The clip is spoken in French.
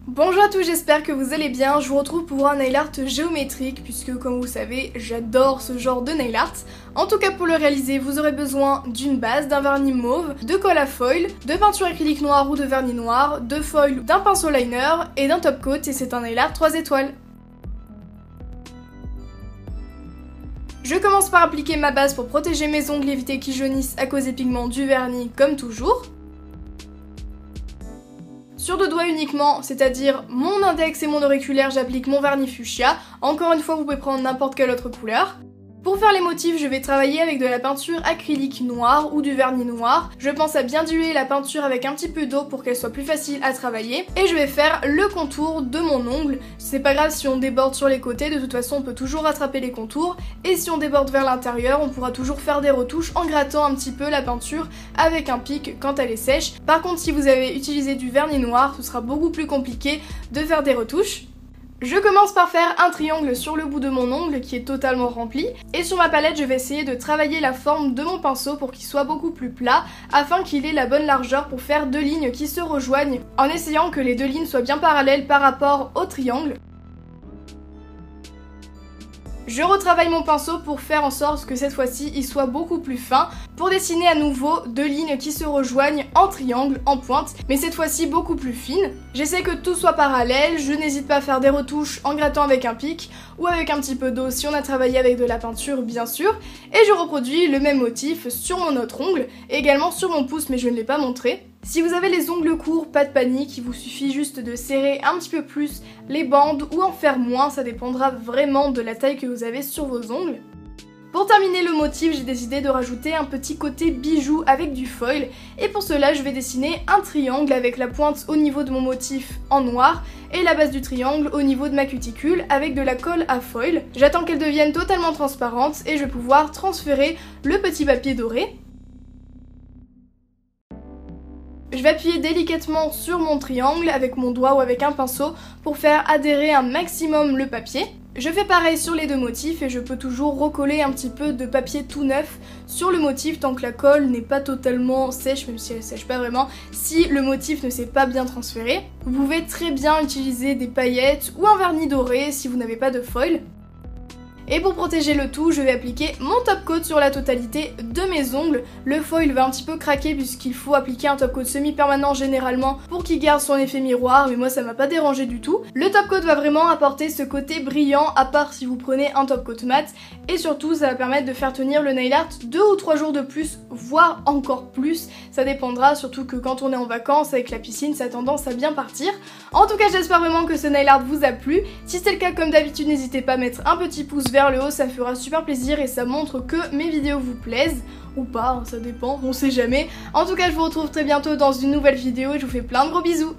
Bonjour à tous, j'espère que vous allez bien. Je vous retrouve pour un nail art géométrique puisque comme vous savez, j'adore ce genre de nail art. En tout cas pour le réaliser, vous aurez besoin d'une base, d'un vernis mauve, de colle à foil, de peinture acrylique noire ou de vernis noir, de foil, d'un pinceau liner et d'un top coat et c'est un nail art 3 étoiles. Je commence par appliquer ma base pour protéger mes ongles et éviter qu'ils jaunissent à cause des pigments du vernis comme toujours. Sur deux doigts uniquement, c'est-à-dire mon index et mon auriculaire, j'applique mon vernis fuchsia. Encore une fois, vous pouvez prendre n'importe quelle autre couleur. Pour faire les motifs, je vais travailler avec de la peinture acrylique noire ou du vernis noir. Je pense à bien diluer la peinture avec un petit peu d'eau pour qu'elle soit plus facile à travailler. Et je vais faire le contour de mon ongle. C'est pas grave si on déborde sur les côtés, de toute façon on peut toujours rattraper les contours. Et si on déborde vers l'intérieur, on pourra toujours faire des retouches en grattant un petit peu la peinture avec un pic quand elle est sèche. Par contre, si vous avez utilisé du vernis noir, ce sera beaucoup plus compliqué de faire des retouches. Je commence par faire un triangle sur le bout de mon ongle qui est totalement rempli et sur ma palette je vais essayer de travailler la forme de mon pinceau pour qu'il soit beaucoup plus plat afin qu'il ait la bonne largeur pour faire deux lignes qui se rejoignent en essayant que les deux lignes soient bien parallèles par rapport au triangle. Je retravaille mon pinceau pour faire en sorte que cette fois-ci il soit beaucoup plus fin pour dessiner à nouveau deux lignes qui se rejoignent en triangle, en pointe, mais cette fois-ci beaucoup plus fines. J'essaie que tout soit parallèle, je n'hésite pas à faire des retouches en grattant avec un pic ou avec un petit peu d'eau si on a travaillé avec de la peinture bien sûr, et je reproduis le même motif sur mon autre ongle, et également sur mon pouce mais je ne l'ai pas montré. Si vous avez les ongles courts, pas de panique, il vous suffit juste de serrer un petit peu plus les bandes ou en faire moins, ça dépendra vraiment de la taille que vous avez sur vos ongles. Pour terminer le motif, j'ai décidé de rajouter un petit côté bijou avec du foil et pour cela je vais dessiner un triangle avec la pointe au niveau de mon motif en noir et la base du triangle au niveau de ma cuticule avec de la colle à foil. J'attends qu'elle devienne totalement transparente et je vais pouvoir transférer le petit papier doré. Je vais appuyer délicatement sur mon triangle avec mon doigt ou avec un pinceau pour faire adhérer un maximum le papier. Je fais pareil sur les deux motifs et je peux toujours recoller un petit peu de papier tout neuf sur le motif tant que la colle n'est pas totalement sèche, même si elle sèche pas vraiment, si le motif ne s'est pas bien transféré. Vous pouvez très bien utiliser des paillettes ou un vernis doré si vous n'avez pas de foil. Et pour protéger le tout, je vais appliquer mon top coat sur la totalité de mes ongles. Le foil va un petit peu craquer puisqu'il faut appliquer un top coat semi-permanent généralement pour qu'il garde son effet miroir, mais moi ça m'a pas dérangé du tout. Le top coat va vraiment apporter ce côté brillant, à part si vous prenez un top coat mat, et surtout ça va permettre de faire tenir le nail art 2 ou 3 jours de plus, voire encore plus. Ça dépendra, surtout que quand on est en vacances avec la piscine, ça a tendance à bien partir. En tout cas, j'espère vraiment que ce nail art vous a plu. Si c'est le cas, comme d'habitude, n'hésitez pas à mettre un petit pouce vers le haut, ça me fera super plaisir et ça montre que mes vidéos vous plaisent, ou pas, ça dépend, on sait jamais. En tout cas, je vous retrouve très bientôt dans une nouvelle vidéo et je vous fais plein de gros bisous.